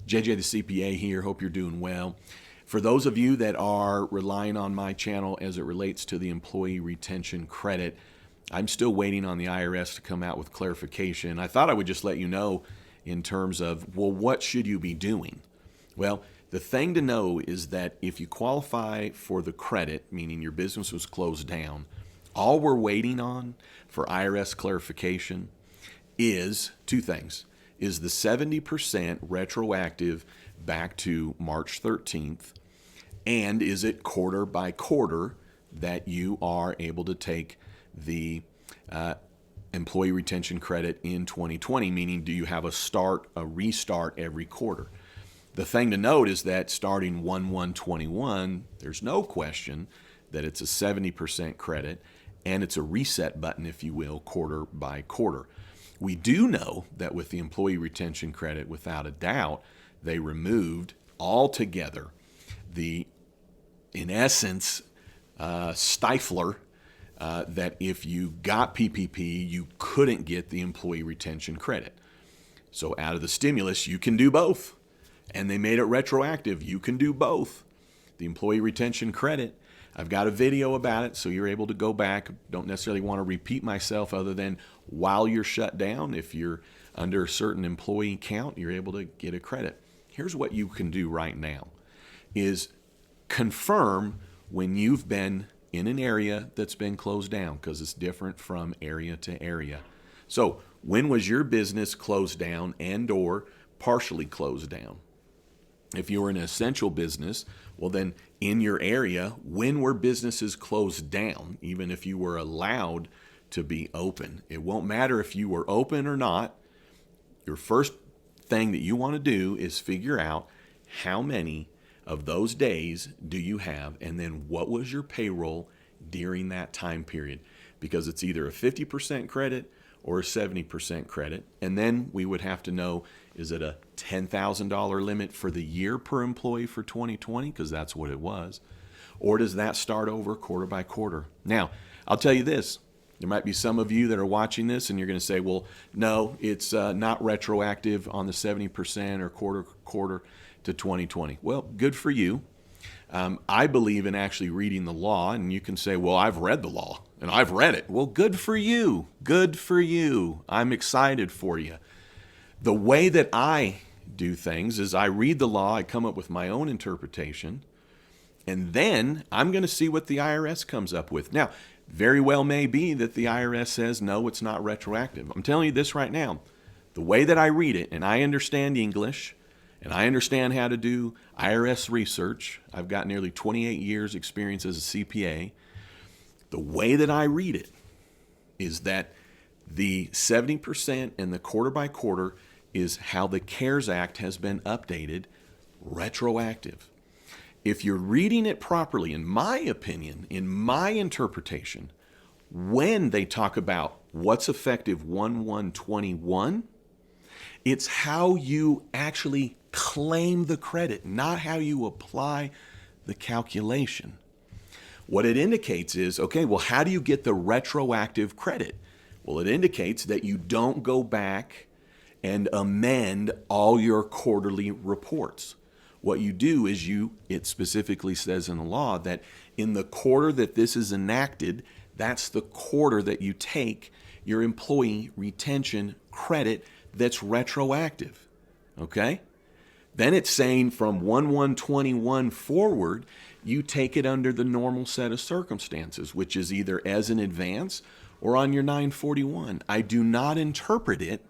JJ the CPA here. Hope you're doing well. For those of you that are relying on my channel as it relates to the employee retention credit, I'm still waiting on the IRS to come out with clarification. I thought I would just let you know in terms of, well, what should you be doing? Well, the thing to know is that if you qualify for the credit, meaning your business was closed down, all we're waiting on for IRS clarification is two things. Is the 70% retroactive back to March 13th, and is it quarter by quarter that you are able to take the employee retention credit in 2020, meaning do you have a restart every quarter? The thing to note is that starting 1/1/21, there's no question that it's a 70% credit, and it's a reset button, if you will, quarter by quarter. We do know that with the employee retention credit, without a doubt, they removed altogether the, in essence, stifler that if you got PPP, you couldn't get the employee retention credit. So out of the stimulus, you can do both. And they made it retroactive. You can do both. The employee retention credit, I've got a video about it, so you're able to go back. Don't necessarily want to repeat myself other than while you're shut down, if you're under a certain employee count, you're able to get a credit. Here's what you can do right now is confirm when you've been in an area that's been closed down, because it's different from area to area. So when was your business closed down and or partially closed down? If you were an essential business, well then in your area, when were businesses closed down, even if you were allowed to be open? It won't matter if you were open or not. Your first thing that you want to do is figure out how many of those days do you have, and then what was your payroll during that time period? Because it's either a 50% credit or a 70% credit. And then we would have to know, is it a $10,000 limit for the year per employee for 2020? Because that's what it was. Or does that start over quarter by quarter? Now, I'll tell you this. There might be some of you that are watching this and you're going to say, well, no, it's not retroactive on the 70% or quarter to 2020. Well, good for you. I believe in actually reading the law, and you can say, well, I've read the law and I've read it. Well, good for you. Good for you. I'm excited for you. The way that I do things is I read the law, I come up with my own interpretation, and then I'm going to see what the IRS comes up with. Now, very well may be that the IRS says, no, it's not retroactive. I'm telling you this right now. The way that I read it, and I understand English, and I understand how to do IRS research. I've got nearly 28 years experience as a CPA. The way that I read it is that the 70% and the quarter by quarter is how the CARES Act has been updated, retroactive. If you're reading it properly, in my opinion, in my interpretation, when they talk about what's effective 1/1/21, it's how you actually claim the credit, not how you apply the calculation. What it indicates is, okay, well, how do you get the retroactive credit? Well, it indicates that you don't go back and amend all your quarterly reports. What you do is it specifically says in the law that in the quarter that this is enacted, that's the quarter that you take your employee retention credit that's retroactive, okay? Then it's saying from 1/1/21 forward, you take it under the normal set of circumstances, which is either as an advance or on your 941. I do not interpret it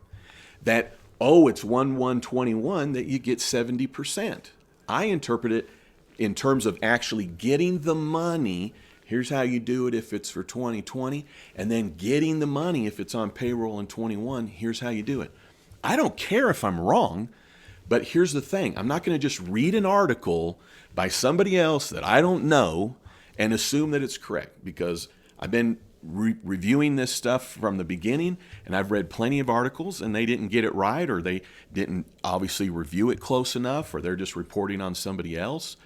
that, oh, it's 1/1/21 that you get 70%. I interpret it in terms of actually getting the money. Here's how you do it if it's for 2020, and then getting the money if it's on payroll in 21. Here's how you do it. I don't care if I'm wrong, but here's the thing. I'm not going to just read an article by somebody else that I don't know and assume that it's correct, because I've been reviewing this stuff from the beginning, and I've read plenty of articles and they didn't get it right, or they didn't obviously review it close enough, or they're just reporting on somebody else.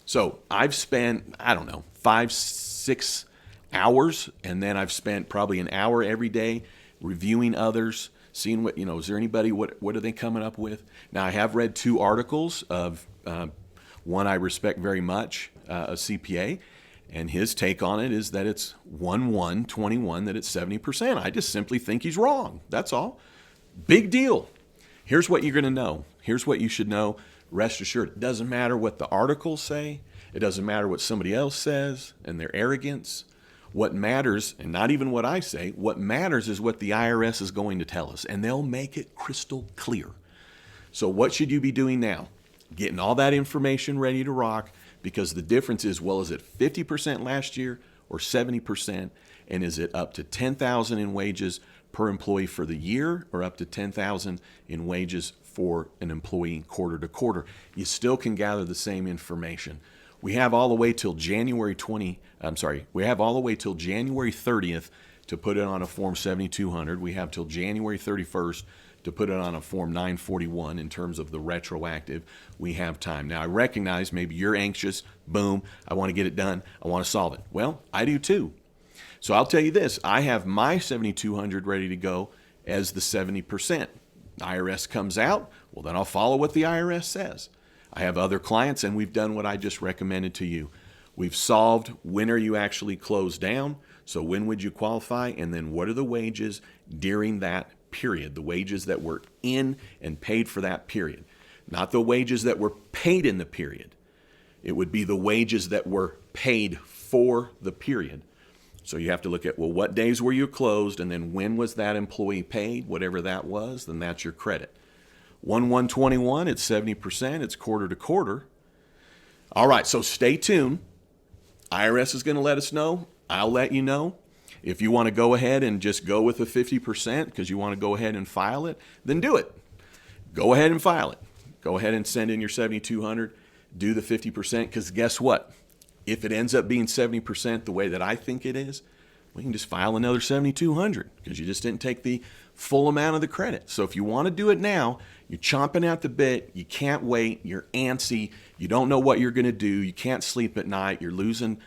So I've spent, 5-6 hours, and then I've spent probably an hour every day reviewing others, seeing what, is there anybody, what are they coming up with? Now, I have read 2 articles of one I respect very much, a CPA, and his take on it is that it's 1/1/21, that it's 70%. I just simply think he's wrong. That's all. Big deal. Here's what you're going to know. Here's what you should know. Rest assured, it doesn't matter what the articles say. It doesn't matter what somebody else says and their arrogance. What matters, and not even what I say, what matters is what the IRS is going to tell us, and they'll make it crystal clear. So what should you be doing now? Getting all that information ready to rock, because the difference is, well, is it 50% last year or 70%? And is it up to $10,000 in wages per employee for the year, or up to $10,000 in wages for an employee quarter to quarter? You still can gather the same information. We have all the way till January 30th to put it on a Form 7200. We have till January 31st to put it on a Form 941 in terms of the retroactive. We have time. Now, I recognize maybe you're anxious. Boom, I want to get it done. I want to solve it. Well, I do too. So I'll tell you this. I have my 7200 ready to go as the 70%. IRS comes out, well, then I'll follow what the IRS says. I have other clients, and we've done what I just recommended to you. We've solved when are you actually closed down, so when would you qualify, and then what are the wages during that period, the wages that were in and paid for that period. Not the wages that were paid in the period. It would be the wages that were paid for the period. So you have to look at, well, what days were you closed, and then when was that employee paid, whatever that was, then that's your credit. 1/1/21, it's 70%, it's quarter to quarter. All right, so stay tuned. IRS is going to let us know. I'll let you know. If you want to go ahead and just go with the 50% because you want to go ahead and file it, then do it. Go ahead and file it. Go ahead and send in your 7,200. Do the 50% because guess what? If it ends up being 70% the way that I think it is, we can just file another 7,200 because you just didn't take the full amount of the credit. So if you want to do it now, you're chomping at the bit, you can't wait, you're antsy, you don't know what you're going to do, you can't sleep at night, you're losing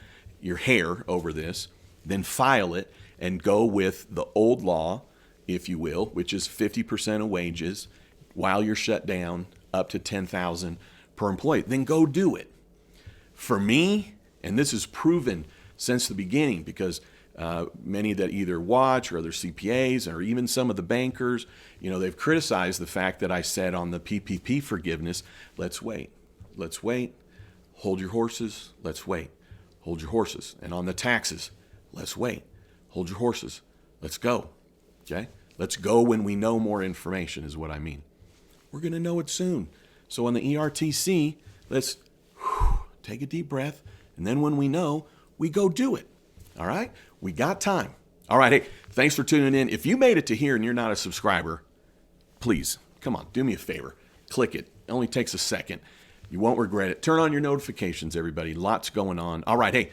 your hair over this, then file it and go with the old law, if you will, which is 50% of wages while you're shut down, up to $10,000 per employee. Then go do it. For me, and this is proven since the beginning, because many that either watch or other CPAs or even some of the bankers, they've criticized the fact that I said on the PPP forgiveness, let's wait, hold your horses, let's wait, hold your horses. And on the taxes, let's wait, hold your horses, let's go. Okay? Let's go when we know more information is what I mean. We're going to know it soon. So on the ERTC, let's take a deep breath, and then when we know, we go do it. All right? We got time. All right. Hey, thanks for tuning in. If you made it to here and you're not a subscriber, please, come on, do me a favor. Click it. It only takes a second. You won't regret it. Turn on your notifications, everybody. Lots going on. All right. Hey,